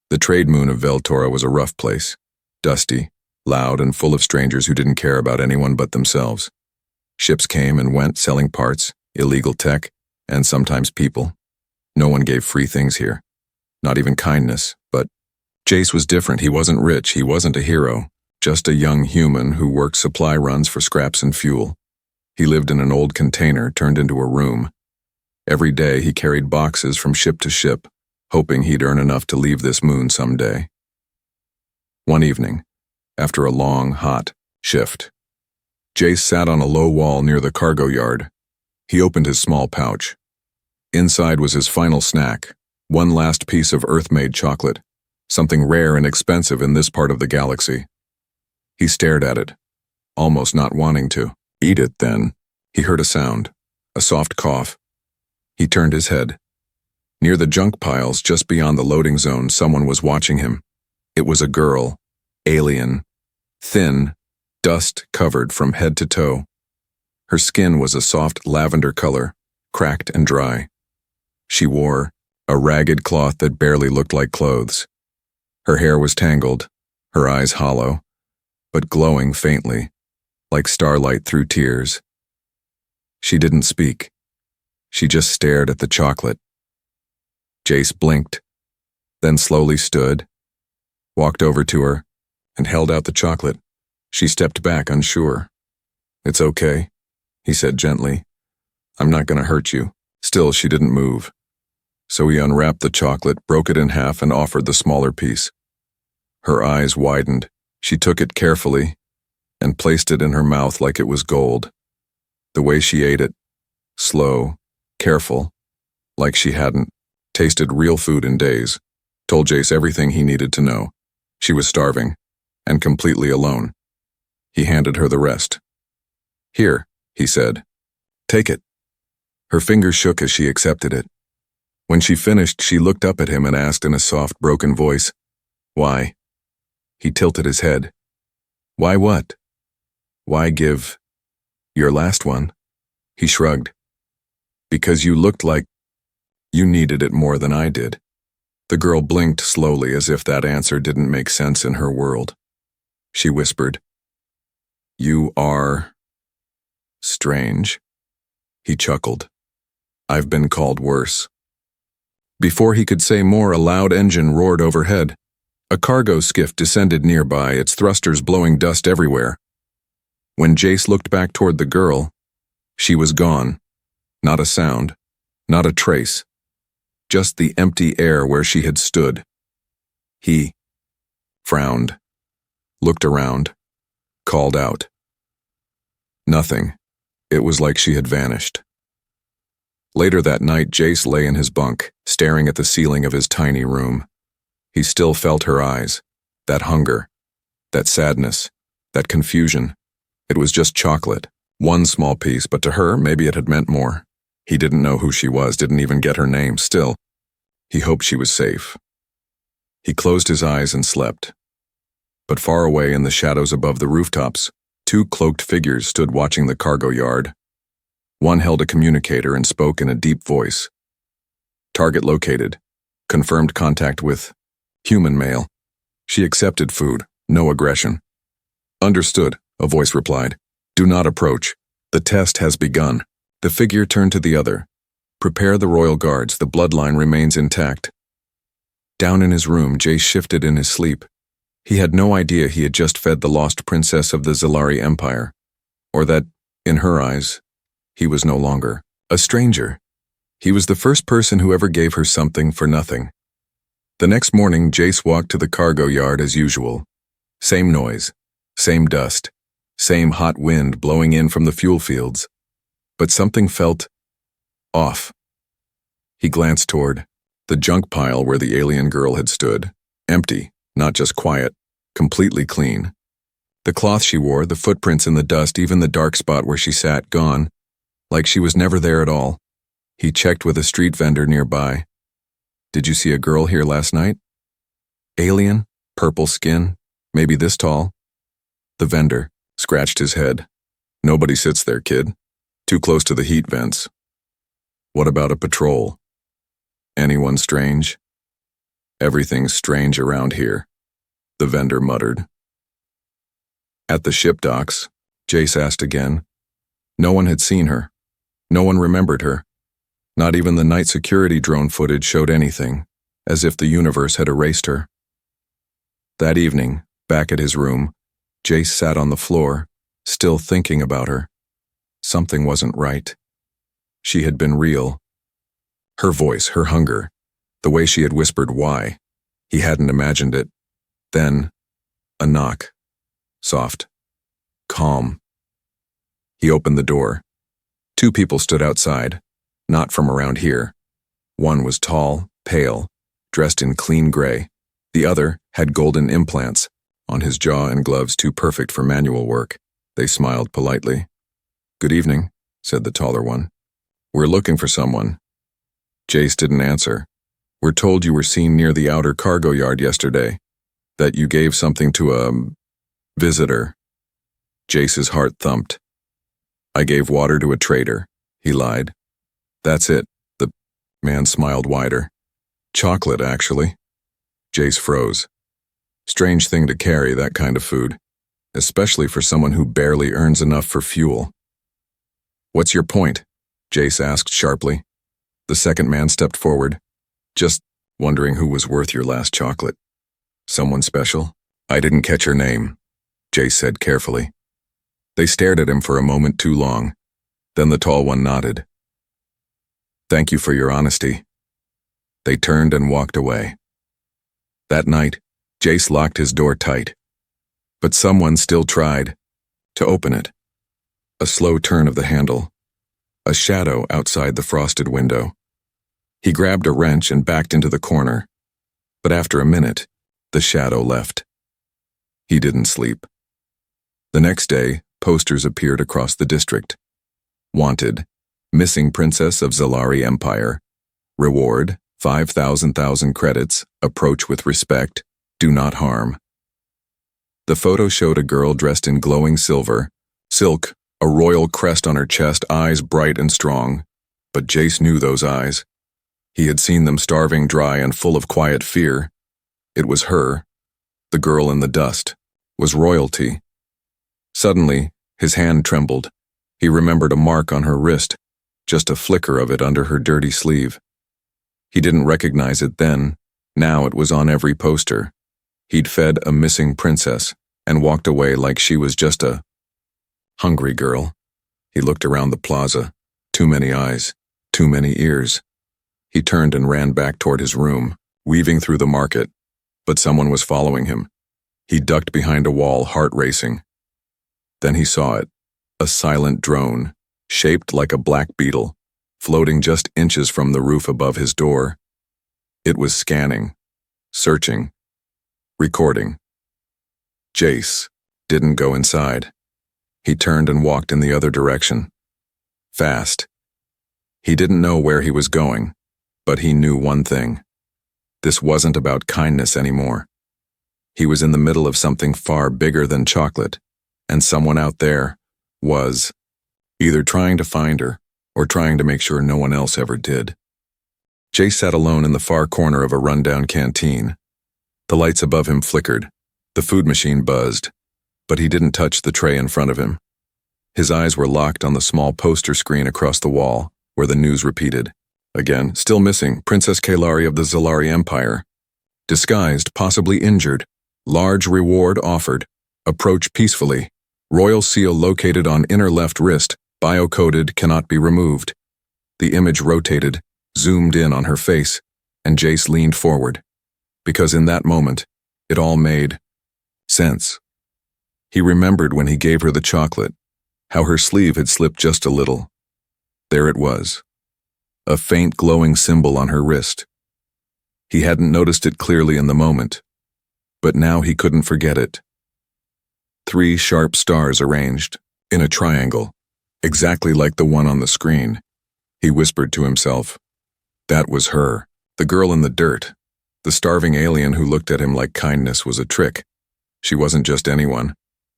The trade moon of Veltora was a rough place, dusty, loud, and full of strangers who didn't care about anyone but themselves. Ships came and went selling parts, illegal tech, and sometimes people. No one gave free things here. Not even kindness, but Jace was different. He wasn't rich, he wasn't a hero, just a young human who worked supply runs for scraps and fuel. He lived in an old container turned into a room. Every day he carried boxes from ship to ship, hoping he'd earn enough to leave this moon someday. One evening, after a long, hot shift, Jace sat on a low wall near the cargo yard. He opened his small pouch. Inside was his final snack, one last piece of Earth-made chocolate, something rare and expensive in this part of the galaxy. He stared at it, almost not wanting to. Eat it, then. He heard a sound, a soft cough. He turned his head. Near the junk piles just beyond the loading zone, someone was watching him. It was a girl, alien, thin, dust-covered from head to toe. Her skin was a soft lavender color, cracked and dry. She wore a ragged cloth that barely looked like clothes. Her hair was tangled, her eyes hollow, but glowing faintly, like starlight through tears. She didn't speak. She just stared at the chocolate. Jace blinked, then slowly stood, walked over to her, and held out the chocolate. She stepped back, unsure. "It's okay," he said gently. "I'm not going to hurt you." Still, she didn't move. So he unwrapped the chocolate, broke it in half, and offered the smaller piece. Her eyes widened. She took it carefully and placed it in her mouth like it was gold. The way she ate it, slow, careful, like she hadn't tasted real food in days, told Jace everything he needed to know. She was starving, and completely alone. He handed her the rest. "Here," he said. "Take it." Her fingers shook as she accepted it. When she finished, she looked up at him and asked in a soft, broken voice, "Why?" He tilted his head. "Why what?" "Why give your last one?" He shrugged. "Because you looked like you needed it more than I did." The girl blinked slowly as if that answer didn't make sense in her world. She whispered, "You are strange." He chuckled. "I've been called worse." Before he could say more, a loud engine roared overhead. A cargo skiff descended nearby, its thrusters blowing dust everywhere. When Jace looked back toward the girl, she was gone. Not a sound, not a trace. Just the empty air where she had stood. He frowned, looked around, called out. Nothing. It was like she had vanished. Later that night, Jace lay in his bunk, staring at the ceiling of his tiny room. He still felt her eyes, that hunger, that sadness, that confusion. It was just chocolate, one small piece, but to her, maybe it had meant more. He didn't know who she was, didn't even get her name. Still, he hoped she was safe. He closed his eyes and slept. But far away in the shadows above the rooftops, two cloaked figures stood watching the cargo yard. One held a communicator and spoke in a deep voice. "Target located. Confirmed contact with human male." She accepted food, no aggression. "Understood," a voice replied. "Do not approach. The test has begun." The figure turned to the other. "Prepare the royal guards. The bloodline remains intact." Down in his room, Jace shifted in his sleep. He had no idea he had just fed the lost princess of the Zilari Empire, or that, in her eyes, he was no longer a stranger. He was the first person who ever gave her something for nothing. The next morning, Jace walked to the cargo yard as usual. Same noise, same dust, same hot wind blowing in from the fuel fields. But something felt off. He glanced toward the junk pile where the alien girl had stood. Empty, not just quiet, completely clean. The cloth she wore, the footprints in the dust, even the dark spot where she sat, gone, like she was never there at all. He checked with a street vendor nearby. "Did you see a girl here last night?" "Alien, purple skin, maybe this tall." The vendor scratched his head. "Nobody sits there, kid. Too close to the heat vents." "What about a patrol? Anyone strange?" Everything's strange around here, the vendor muttered. At the ship docks, Jace asked again. No one had seen her. No one remembered her. Not even the night security drone footage showed anything, as if the universe had erased her. That evening, back at his room, Jace sat on the floor, still thinking about her. Something wasn't right. She had been real. Her voice, her hunger, the way she had whispered why. He hadn't imagined it. Then, a knock. Soft. Calm. He opened the door. 2 people stood outside, not from around here. One was tall, pale, dressed in clean gray. The other had golden implants on his jaw and gloves too perfect for manual work. They smiled politely. "Good evening," said the taller one. "We're looking for someone." Jace didn't answer. "We're told you were seen near the outer cargo yard yesterday, that you gave something to a visitor." Jace's heart thumped. "I gave water to a trader," he lied. "That's it." The man smiled wider. "Chocolate, actually." Jace froze. Strange thing to carry, that kind of food, especially for someone who barely earns enough for fuel. "What's your point?" Jace asked sharply. The second man stepped forward. "Just wondering who was worth your last chocolate." "Someone special?" "I didn't catch her name," Jace said carefully. They stared at him for a moment too long. Then the tall one nodded. "Thank you for your honesty." They turned and walked away. That night, Jace locked his door tight. But someone still tried to open it. A slow turn of the handle. A shadow outside the frosted window. He grabbed a wrench and backed into the corner. But after a minute, the shadow left. He didn't sleep. The next day, posters appeared across the district. Wanted, missing princess of Zalari Empire. Reward, 5,000 credits, approach with respect, do not harm. The photo showed a girl dressed in glowing silver, silk, a royal crest on her chest, eyes bright and strong. But Jace knew those eyes. He had seen them starving dry and full of quiet fear. It was her, the girl in the dust, was royalty. Suddenly, his hand trembled. He remembered a mark on her wrist, just a flicker of it under her dirty sleeve. He didn't recognize it then. Now it was on every poster. He'd fed a missing princess and walked away like she was just a hungry girl. He looked around the plaza. Too many eyes, too many ears. He turned and ran back toward his room, weaving through the market. But someone was following him. He ducked behind a wall, heart racing. Then he saw it, a silent drone, shaped like a black beetle, floating just inches from the roof above his door. It was scanning, searching, recording. Jace didn't go inside. He turned and walked in the other direction. Fast. He didn't know where he was going, but he knew one thing. This wasn't about kindness anymore. He was in the middle of something far bigger than chocolate, and someone out there was either trying to find her or trying to make sure no one else ever did. Jace sat alone in the far corner of a rundown canteen. The lights above him flickered. The food machine buzzed, but he didn't touch the tray in front of him. His eyes were locked on the small poster screen across the wall, where the news repeated. Again, still missing, Princess Kaelari of the Zalari Empire. Disguised, possibly injured. Large reward offered. Approach peacefully. Royal seal located on inner left wrist. Bio-coded, cannot be removed. The image rotated, zoomed in on her face, and Jace leaned forward. Because in that moment, it all made sense. He remembered when he gave her the chocolate, how her sleeve had slipped just a little. There it was. A faint glowing symbol on her wrist. He hadn't noticed it clearly in the moment, but now he couldn't forget it. 3 sharp stars arranged, in a triangle, exactly like the one on the screen. He whispered to himself. That was her, the girl in the dirt, the starving alien who looked at him like kindness was a trick. She wasn't just anyone.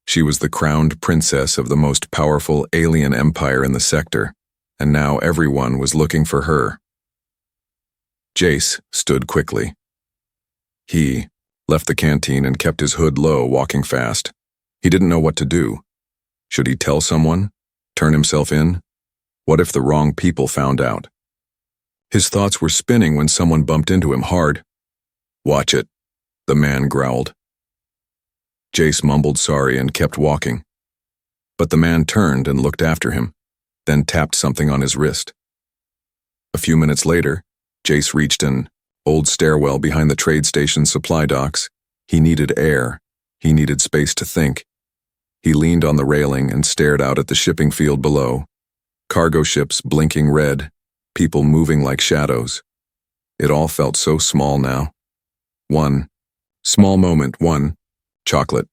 She was the crowned princess of the most powerful alien empire in the sector, and now everyone was looking for her. Jace stood quickly. He left the canteen and kept his hood low, walking fast. He didn't know what to do. Should he tell someone? Turn himself in? What if the wrong people found out? His thoughts were spinning when someone bumped into him hard. "Watch it," the man growled. Jace mumbled sorry and kept walking. But the man turned and looked after him, then tapped something on his wrist. A few minutes later, Jace reached an old stairwell behind the trade station's supply docks. He needed air. He needed space to think. He leaned on the railing and stared out at the shipping field below. Cargo ships blinking red, people moving like shadows. It all felt so small now. One small moment, one chocolate,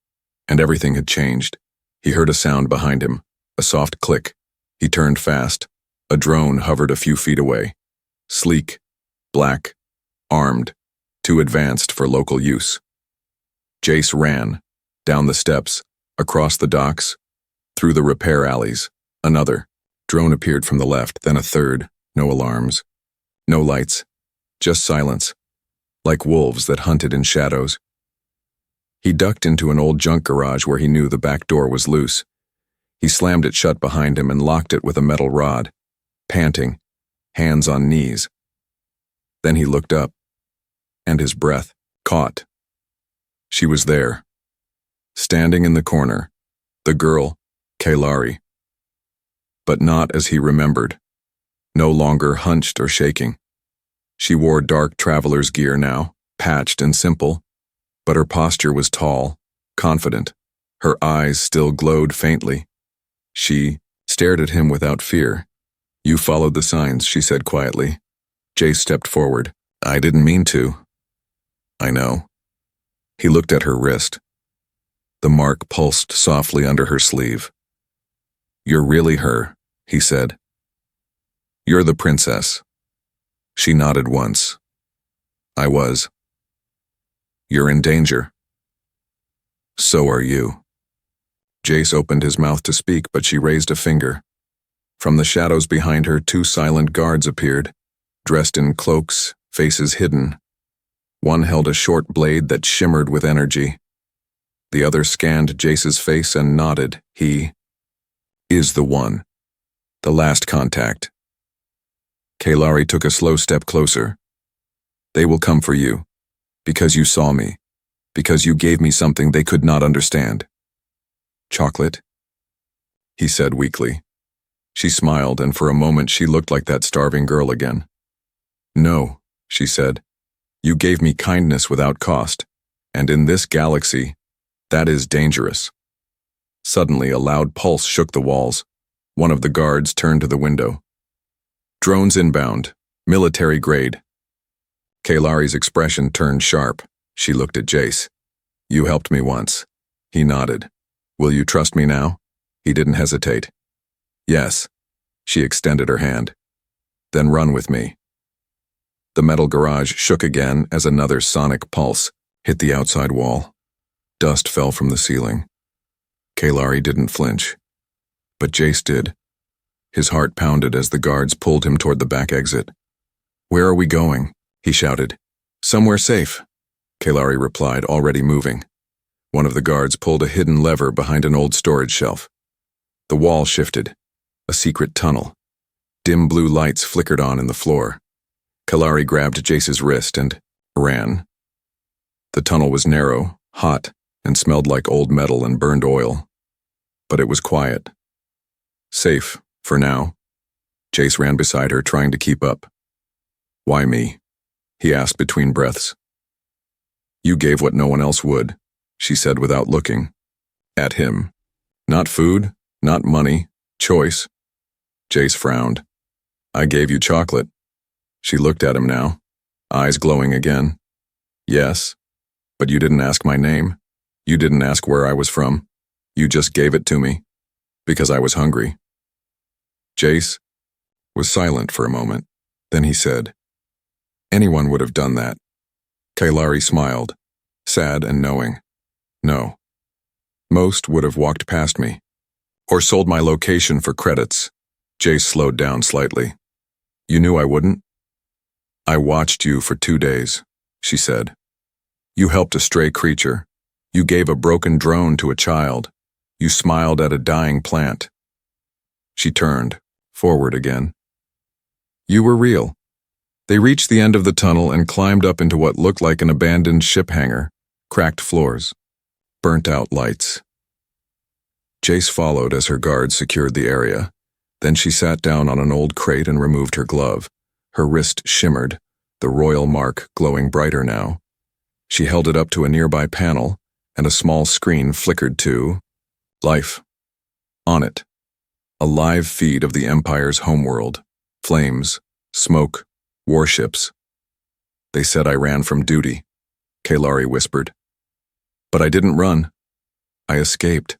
and everything had changed. He heard a sound behind him, a soft click. He turned fast. A drone hovered a few feet away. Sleek, black, armed, too advanced for local use. Jace ran, down the steps, across the docks, through the repair alleys. Another drone appeared from the left, then a third. No alarms, no lights, just silence, like wolves that hunted in shadows. He ducked into an old junk garage where he knew the back door was loose. He slammed it shut behind him and locked it with a metal rod, panting, hands on knees. Then he looked up, and his breath caught. She was there, standing in the corner, the girl, Kaylari. But not as he remembered, no longer hunched or shaking. She wore dark traveler's gear now, patched and simple, but her posture was tall, confident. Her eyes still glowed faintly. She stared at him without fear. "You followed the signs," she said quietly. Jace stepped forward. "I didn't mean to." "I know." He looked at her wrist. The mark pulsed softly under her sleeve. "You're really her," he said. "You're the princess." She nodded once. "I was." "You're in danger." "So are you." Jace opened his mouth to speak, but she raised a finger. From the shadows behind her, two silent guards appeared, dressed in cloaks, faces hidden. One held a short blade that shimmered with energy. The other scanned Jace's face and nodded. "He is the one. The last contact." Kaylari took a slow step closer. "They will come for you, because you saw me, because you gave me something they could not understand." "Chocolate?" he said weakly. She smiled, and for a moment she looked like that starving girl again. "No," she said. "You gave me kindness without cost, and in this galaxy, that is dangerous." Suddenly, a loud pulse shook the walls. One of the guards turned to the window. "Drones inbound, military grade." Kaylari's expression turned sharp. She looked at Jace. "You helped me once." He nodded. "Will you trust me now?" He didn't hesitate. "Yes." She extended her hand. "Then run with me." The metal garage shook again as another sonic pulse hit the outside wall. Dust fell from the ceiling. Kaylari didn't flinch, but Jace did. His heart pounded as the guards pulled him toward the back exit. "Where are we going?" he shouted. "Somewhere safe," Kaylari replied, already moving. One of the guards pulled a hidden lever behind an old storage shelf. The wall shifted. A secret tunnel. Dim blue lights flickered on in the floor. Kaylari grabbed Jace's wrist and ran. The tunnel was narrow, hot, and smelled like old metal and burned oil. But it was quiet. Safe, for now. Jace ran beside her, trying to keep up. "Why me?" he asked between breaths. "You gave what no one else would," she said without looking at him. "Not food, not money, choice." Jace frowned. "I gave you chocolate." She looked at him now, eyes glowing again. "Yes, but you didn't ask my name. You didn't ask where I was from. You just gave it to me, because I was hungry." Jace was silent for a moment. Then he said, "Anyone would have done that." Kaylari smiled, sad and knowing. "No. Most would have walked past me, or sold my location for credits." Jace slowed down slightly. "You knew I wouldn't?" "I watched you for 2 days," she said. You helped a stray creature. You gave a broken drone to a child. You smiled at a dying plant. She turned, forward again. You were real. They reached the end of the tunnel and climbed up into what looked like an abandoned ship hangar, cracked floors, burnt-out lights. Jace followed as her guards secured the area. Then she sat down on an old crate and removed her glove. Her wrist shimmered, the royal mark glowing brighter now. She held it up to a nearby panel, and a small screen flickered to life. On it, a live feed of the Empire's homeworld. Flames, smoke, warships. They said I ran from duty, Kaylari whispered. But I didn't run. I escaped.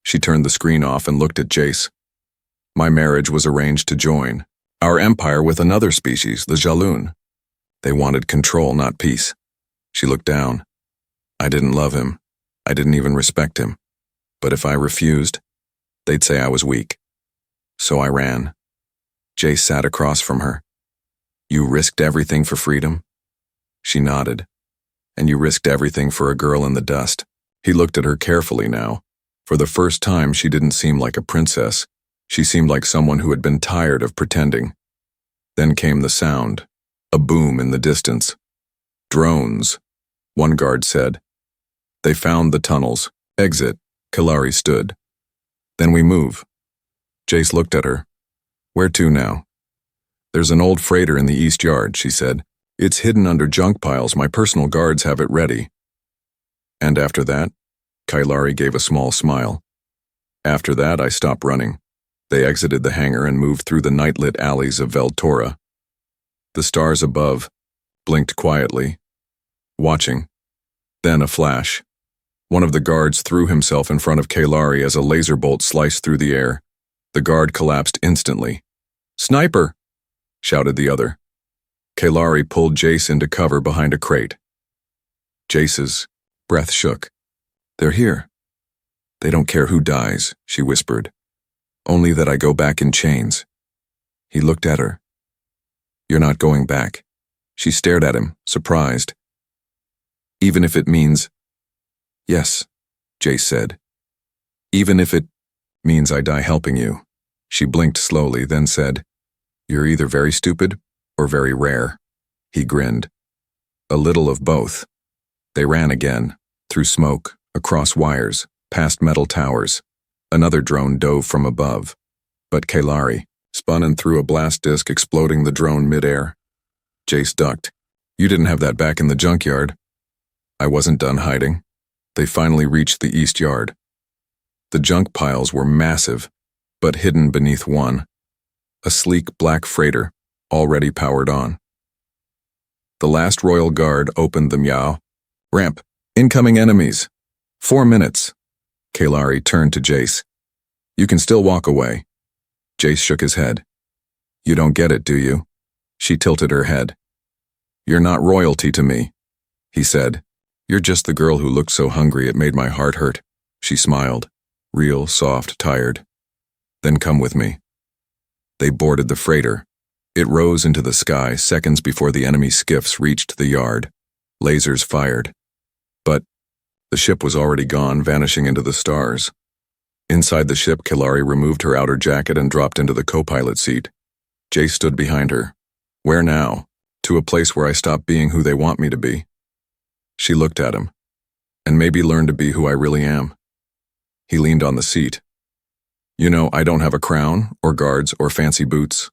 She turned the screen off and looked at Jace. My marriage was arranged to join our empire with another species, the Jaloon. They wanted control, not peace. She looked down. I didn't love him. I didn't even respect him. But if I refused, they'd say I was weak. So I ran. Jace sat across from her. You risked everything for freedom? She nodded. And you risked everything for a girl in the dust. He looked at her carefully now. For the first time, she didn't seem like a princess. She seemed like someone who had been tired of pretending. Then came the sound, a boom in the distance. Drones, one guard said. They found the tunnels. Exit, Kaylari stood. Then we move. Jace looked at her. Where to now? There's an old freighter in the east yard, she said. It's hidden under junk piles. My personal guards have it ready. And after that? Kaylari gave a small smile. After that, I stopped running. They exited the hangar and moved through the night-lit alleys of Veltora. The stars above blinked quietly, watching. Then a flash. One of the guards threw himself in front of Kaylari as a laser bolt sliced through the air. The guard collapsed instantly. Sniper! Shouted the other. Kaylari pulled Jace into cover behind a crate. Jace's breath shook. They're here. They don't care who dies, she whispered. Only that I go back in chains. He looked at her. You're not going back. She stared at him, surprised. Even if it means... Yes, Jace said. Even if it means I die helping you. She blinked slowly, then said, You're either very stupid or very rare. He grinned. A little of both. They ran again, through smoke, across wires, past metal towers. Another drone dove from above. But Kaylari spun and threw a blast disc, exploding the drone midair. Jace ducked. You didn't have that back in the junkyard. I wasn't done hiding. They finally reached the east yard. The junk piles were massive, but hidden beneath one. A sleek black freighter, already powered on. The last royal guard opened the meow. Ramp, incoming enemies. 4 minutes. Kaylari turned to Jace. You can still walk away. Jace shook his head. You don't get it, do you? She tilted her head. You're not royalty to me, he said. You're just the girl who looked so hungry it made my heart hurt. She smiled, real, soft, tired. Then come with me. They boarded the freighter. It rose into the sky seconds before the enemy skiffs reached the yard. Lasers fired. But the ship was already gone, vanishing into the stars. Inside the ship, Kaylari removed her outer jacket and dropped into the co-pilot seat. Jace stood behind her. Where now? To a place where I stop being who they want me to be. She looked at him. And maybe learn to be who I really am. He leaned on the seat. You know, I don't have a crown, or guards, or fancy boots.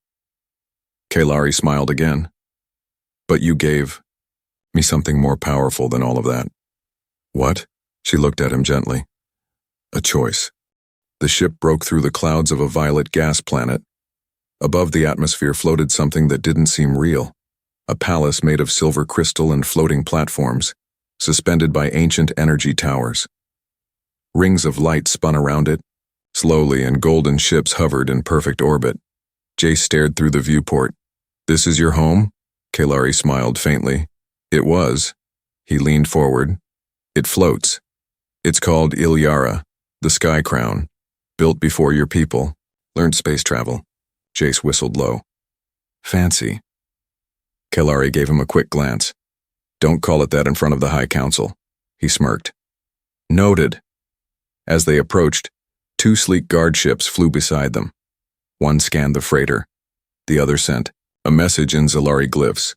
Kaylari smiled again. But you gave me something more powerful than all of that. What? She looked at him gently. A choice. The ship broke through the clouds of a violet gas planet. Above the atmosphere floated something that didn't seem real. A palace made of silver crystal and floating platforms, suspended by ancient energy towers. Rings of light spun around it. Slowly, and golden ships hovered in perfect orbit. Jace stared through the viewport. This is your home? Kaylari smiled faintly. It was. He leaned forward. It floats. It's called Ilyara, the Sky Crown. Built before your people. Learned space travel. Jace whistled low. Fancy. Kaylari gave him a quick glance. Don't call it that in front of the High Council, he smirked. Noted. As they approached, two sleek guard ships flew beside them. One scanned the freighter. The other sent a message in Zilari glyphs.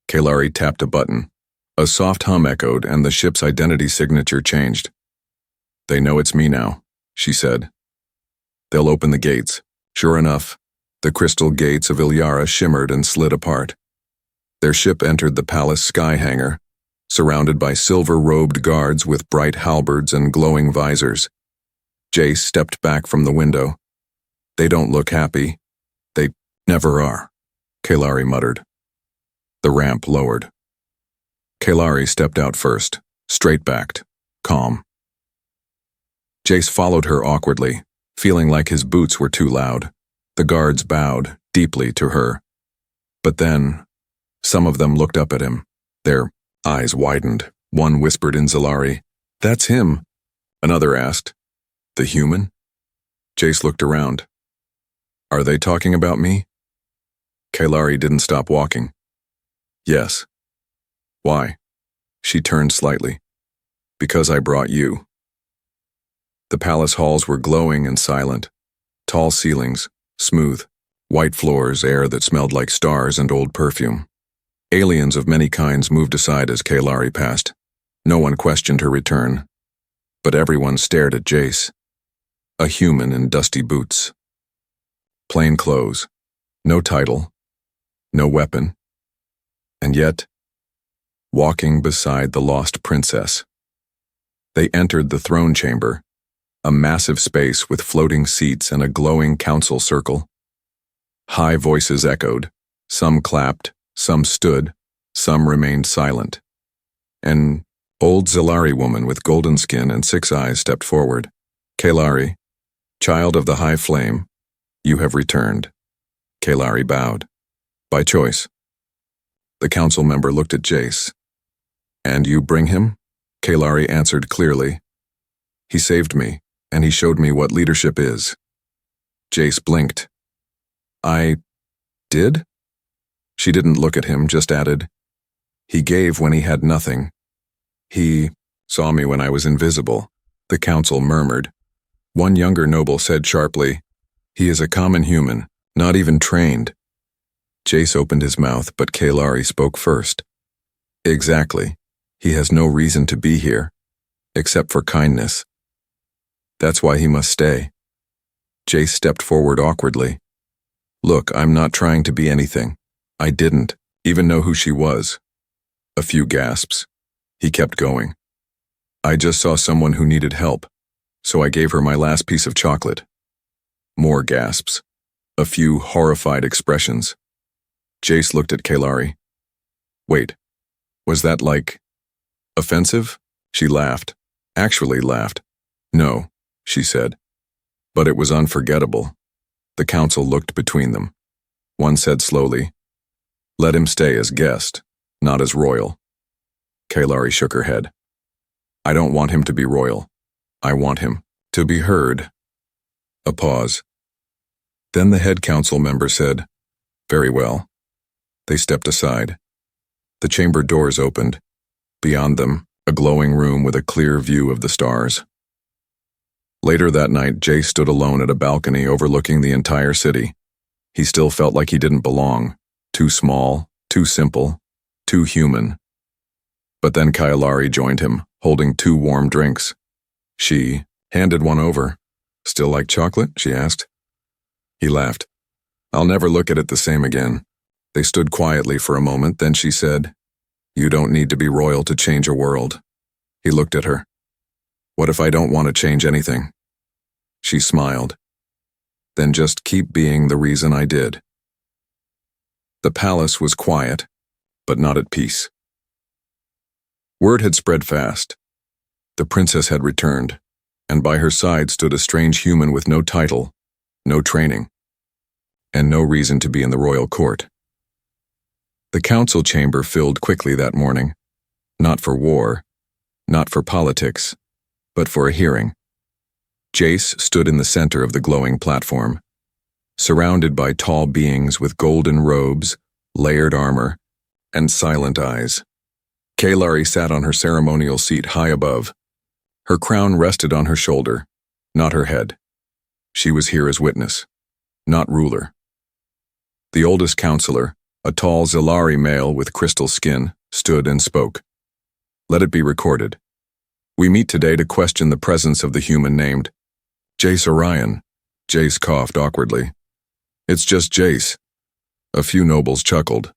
Kalari tapped a button. A soft hum echoed and the ship's identity signature changed. They know it's me now, she said. They'll open the gates. Sure enough, the crystal gates of Ilyara shimmered and slid apart. Their ship entered the palace sky hangar, surrounded by silver-robed guards with bright halberds and glowing visors. Jace stepped back from the window. They don't look happy. They never are, Kalari muttered. The ramp lowered. Kalari stepped out first, straight-backed, calm. Jace followed her awkwardly, feeling like his boots were too loud. The guards bowed deeply to her. But then, some of them looked up at him. Their eyes widened. One whispered in Zilari, "That's him." Another asked, "The human?" Jace looked around. "Are they talking about me?" Kalari didn't stop walking. "Yes." "Why?" She turned slightly. "Because I brought you." The palace halls were glowing and silent. Tall ceilings, smooth, white floors, air that smelled like stars and old perfume. Aliens of many kinds moved aside as Kalari passed. No one questioned her return. But everyone stared at Jace. A human in dusty boots. Plain clothes. No title. No weapon. And yet, walking beside the lost princess. They entered the throne chamber, a massive space with floating seats and a glowing council circle. High voices echoed. Some clapped, some stood, some remained silent. An old Zilari woman with golden skin and 6 eyes stepped forward. "Kalari, child of the high flame, you have returned." Kalari bowed. "By choice." The council member looked at Jace. "And you bring him?" Kalari answered clearly. "He saved me, and he showed me what leadership is." Jace blinked. "I did?" She didn't look at him, just added, "He gave when he had nothing. He saw me when I was invisible," the council murmured. One younger noble said sharply, "He is a common human, not even trained." Jace opened his mouth, but Kalari spoke first. "Exactly. He has no reason to be here, except for kindness. That's why he must stay." Jace stepped forward awkwardly. "Look, I'm not trying to be anything. I didn't even know who she was." A few gasps. He kept going. "I just saw someone who needed help, so I gave her my last piece of chocolate." More gasps. A few horrified expressions. Jace looked at Kalari. "Wait, was that like offensive?" She laughed. Actually laughed. "No," she said. "But it was unforgettable." The council looked between them. One said slowly, "Let him stay as guest, not as royal." Kalari shook her head. "I don't want him to be royal. I want him to be heard." A pause. Then the head council member said, "Very well." They stepped aside. The chamber doors opened. Beyond them, a glowing room with a clear view of the stars. Later that night, Jay stood alone at a balcony overlooking the entire city. He still felt like he didn't belong. Too small, too simple, too human. But then Kalari joined him, holding 2 warm drinks. She handed one over. "Still like chocolate?" she asked. He laughed. "I'll never look at it the same again." They stood quietly for a moment, then she said, "You don't need to be royal to change a world." He looked at her. "What if I don't want to change anything?" She smiled. "Then just keep being the reason I did." The palace was quiet, but not at peace. Word had spread fast. The princess had returned, and by her side stood a strange human with no title, no training, and no reason to be in the royal court. The council chamber filled quickly that morning, not for war, not for politics, but for a hearing. Jace stood in the center of the glowing platform, surrounded by tall beings with golden robes, layered armor, and silent eyes. Kaylari sat on her ceremonial seat high above. Her crown rested on her shoulder, not her head. She was here as witness, not ruler. The oldest counselor, a tall Zilari male with crystal skin, stood and spoke. Let it be recorded. We meet today to question the presence of the human named Jace Orion. Jace coughed awkwardly. It's just Jace. A few nobles chuckled.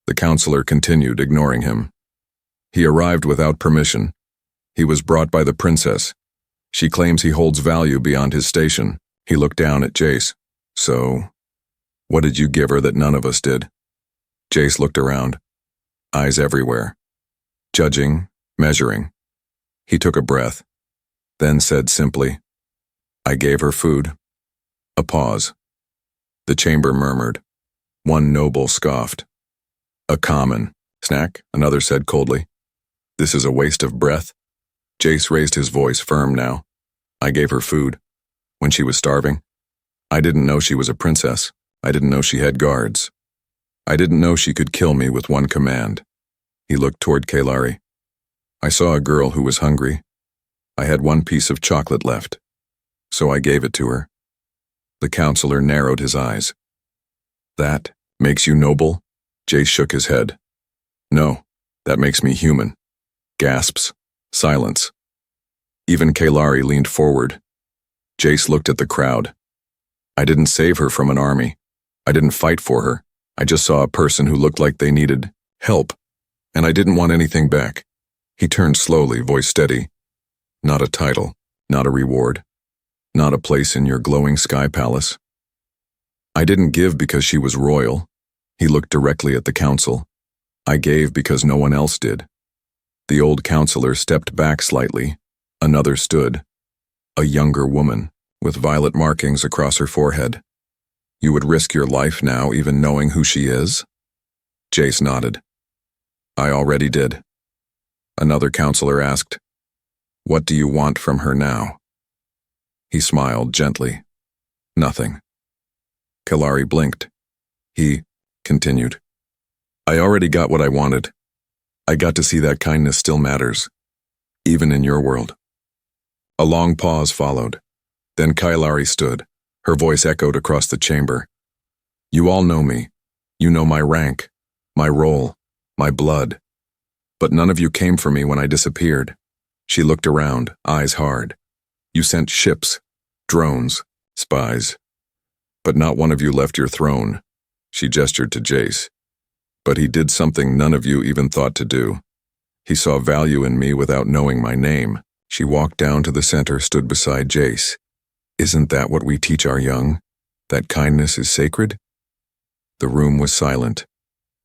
The counselor continued, ignoring him. He arrived without permission. He was brought by the princess. She claims he holds value beyond his station. He looked down at Jace. So, what did you give her that none of us did? Jace looked around. Eyes everywhere. Judging, measuring. He took a breath, then said simply, I gave her food. A pause. The chamber murmured. One noble scoffed. A common snack, another said coldly. This is a waste of breath. Jace raised his voice, firm now. I gave her food. When she was starving. I didn't know she was a princess. I didn't know she had guards. I didn't know she could kill me with one command. He looked toward Kaylari. I saw a girl who was hungry. I had one piece of chocolate left, so I gave it to her. The counselor narrowed his eyes. That makes you noble? Jace shook his head. No, that makes me human. Gasps. Silence. Even Kaylari leaned forward. Jace looked at the crowd. I didn't save her from an army. I didn't fight for her. I just saw a person who looked like they needed help, and I didn't want anything back. He turned slowly, voice steady. Not a title, not a reward, not a place in your glowing sky palace. I didn't give because she was royal. He looked directly at the council. I gave because no one else did. The old counselor stepped back slightly. Another stood. A younger woman, with violet markings across her forehead. You would risk your life now, even knowing who she is? Jace nodded. I already did. Another counselor asked, What do you want from her now? He smiled gently. Nothing. Kaylari blinked. He continued. I already got what I wanted. I got to see that kindness still matters, even in your world. A long pause followed. Then Kaylari stood. Her voice echoed across the chamber. You all know me. You know my rank, my role, my blood. But none of you came for me when I disappeared. She looked around, eyes hard. You sent ships, drones, spies. But not one of you left your throne. She gestured to Jace. But he did something none of you even thought to do. He saw value in me without knowing my name. She walked down to the center, stood beside Jace. Isn't that what we teach our young? That kindness is sacred? The room was silent.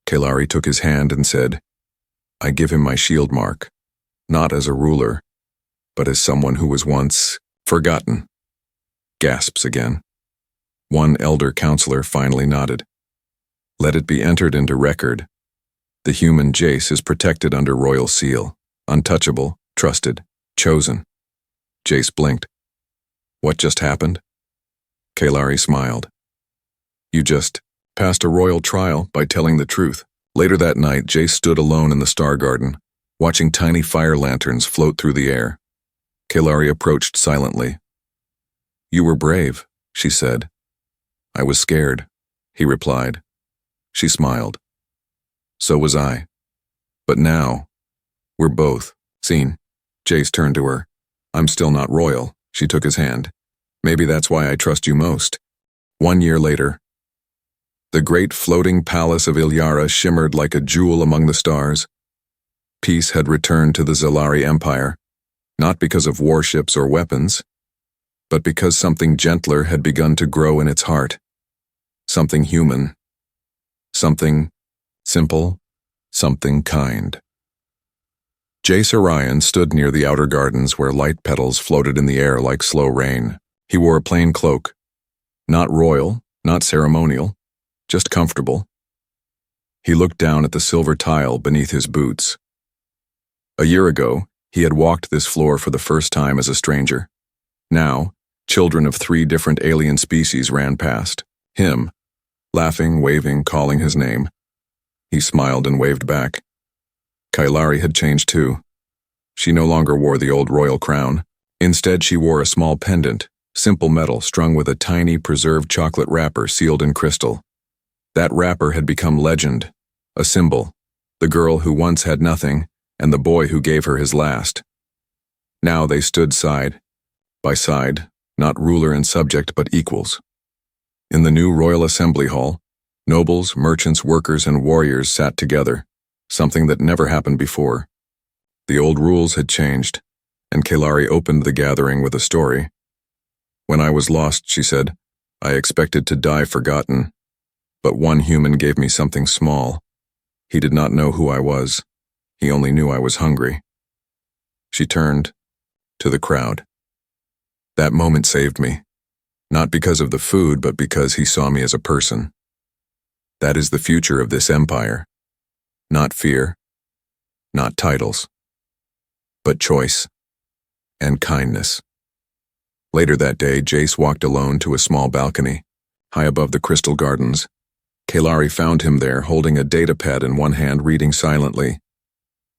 Kaylari took his hand and said, I give him my shield mark, not as a ruler, but as someone who was once forgotten. Gasps again. One elder counselor finally nodded. Let it be entered into record. The human Jace is protected under royal seal, untouchable, trusted, chosen. Jace blinked. What just happened? Kaylari smiled. You just passed a royal trial by telling the truth. Later that night, Jace stood alone in the Star Garden, watching tiny fire lanterns float through the air. Kaylari approached silently. You were brave, she said. I was scared, he replied. She smiled. So was I. But now, we're both seen. Jace turned to her. I'm still not royal. She took his hand. Maybe that's why I trust you most. 1 year later, the great floating palace of Ilyara shimmered like a jewel among the stars. Peace had returned to the Zilari Empire, not because of warships or weapons, but because something gentler had begun to grow in its heart. Something human. Something simple. Something kind. Jace Orion stood near the outer gardens where light petals floated in the air like slow rain. He wore a plain cloak. Not royal, not ceremonial, just comfortable. He looked down at the silver tile beneath his boots. A year ago, he had walked this floor for the first time as a stranger. Now, children of 3 different alien species ran past. Him, laughing, waving, calling his name. He smiled and waved back. Kailari had changed too. She no longer wore the old royal crown. Instead, she wore a small pendant, simple metal strung with a tiny preserved chocolate wrapper sealed in crystal. That wrapper had become legend, a symbol, the girl who once had nothing and the boy who gave her his last. Now they stood side by side, not ruler and subject but equals. In the new royal assembly hall, nobles, merchants, workers, and warriors sat together, something that never happened before. The old rules had changed, and Kailari opened the gathering with a story. When I was lost, she said, I expected to die forgotten. But one human gave me something small. He did not know who I was. He only knew I was hungry. She turned to the crowd. That moment saved me, not because of the food, but because he saw me as a person. That is the future of this empire. Not fear, not titles, but choice and kindness. Later that day, Jace walked alone to a small balcony, high above the crystal gardens. Kailari found him there, holding a datapad in one hand, reading silently.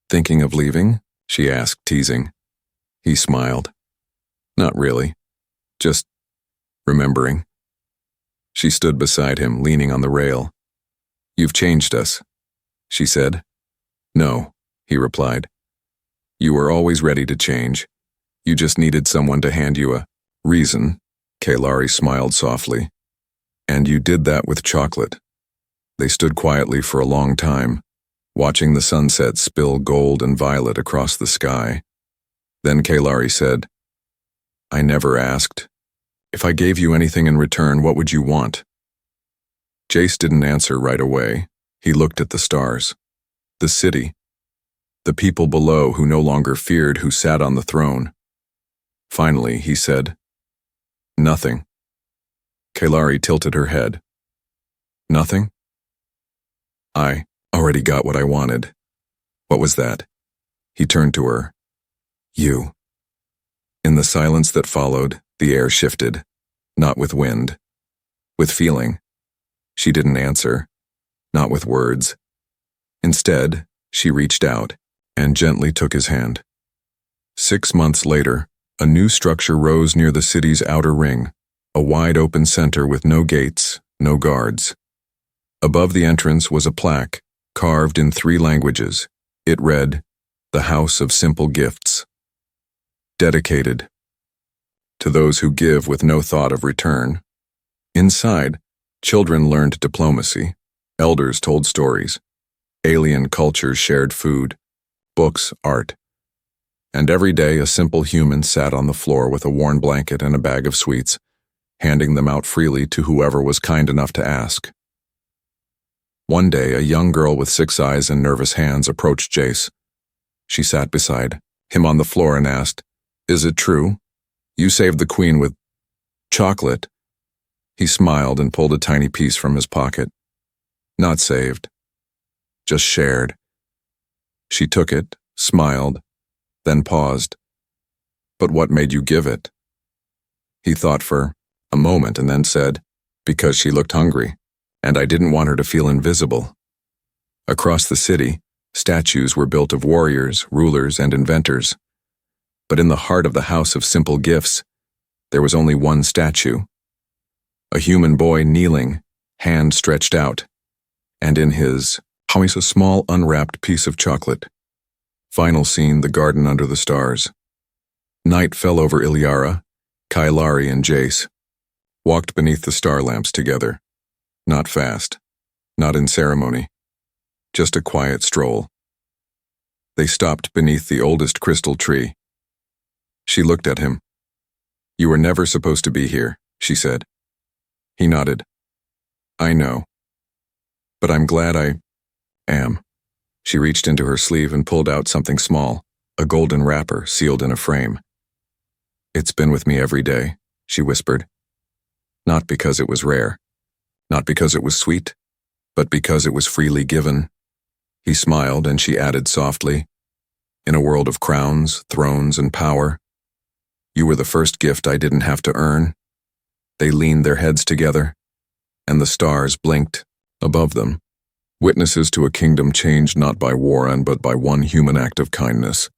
Thinking of leaving? She asked, teasing. He smiled. Not really. Just remembering. She stood beside him, leaning on the rail. You've changed us, she said. No, he replied. You were always ready to change. You just needed someone to hand you a reason. Kailari smiled softly. And you did that with chocolate. They stood quietly for a long time, watching the sunset spill gold and violet across the sky. Then Kailari said, I never asked. If I gave you anything in return, what would you want? Jace didn't answer right away. He looked at the stars, the city, the people below who no longer feared who sat on the throne. Finally, he said, Nothing. Kailari tilted her head. Nothing? I already got what I wanted. What was that? He turned to her. You. In the silence that followed, the air shifted, not with wind, with feeling. She didn't answer, not with words. Instead, she reached out and gently took his hand. 6 months later, a new structure rose near the city's outer ring, a wide open center with no gates, no guards. Above the entrance was a plaque, carved in 3 languages. It read, The House of Simple Gifts. Dedicated to those who give with no thought of return. Inside, children learned diplomacy, elders told stories, alien cultures shared food, books, art. And every day a simple human sat on the floor with a worn blanket and a bag of sweets, handing them out freely to whoever was kind enough to ask. One day, a young girl with 6 eyes and nervous hands approached Jace. She sat beside him on the floor and asked, Is it true? You saved the queen with chocolate? He smiled and pulled a tiny piece from his pocket. Not saved, just shared. She took it, smiled, then paused. But what made you give it? He thought for a moment and then said, Because she looked hungry, and I didn't want her to feel invisible. Across the city, statues were built of warriors, rulers, and inventors. But in the heart of the House of Simple Gifts, there was only one statue. A human boy kneeling, hand stretched out, and in his was a small unwrapped piece of chocolate. Final scene, the garden under the stars. Night fell over Iliara. Kailari and Jace walked beneath the star lamps together. Not fast, not in ceremony, just a quiet stroll. They stopped beneath the oldest crystal tree. She looked at him. You were never supposed to be here, she said. He nodded. I know. But I'm glad I am. She reached into her sleeve and pulled out something small, a golden wrapper sealed in a frame. It's been with me every day, she whispered. Not because it was rare, not because it was sweet, but because it was freely given. He smiled and she added softly, In a world of crowns, thrones, and power, you were the first gift I didn't have to earn. They leaned their heads together, and the stars blinked above them, Witnesses to a kingdom changed not by war but by one human act of kindness.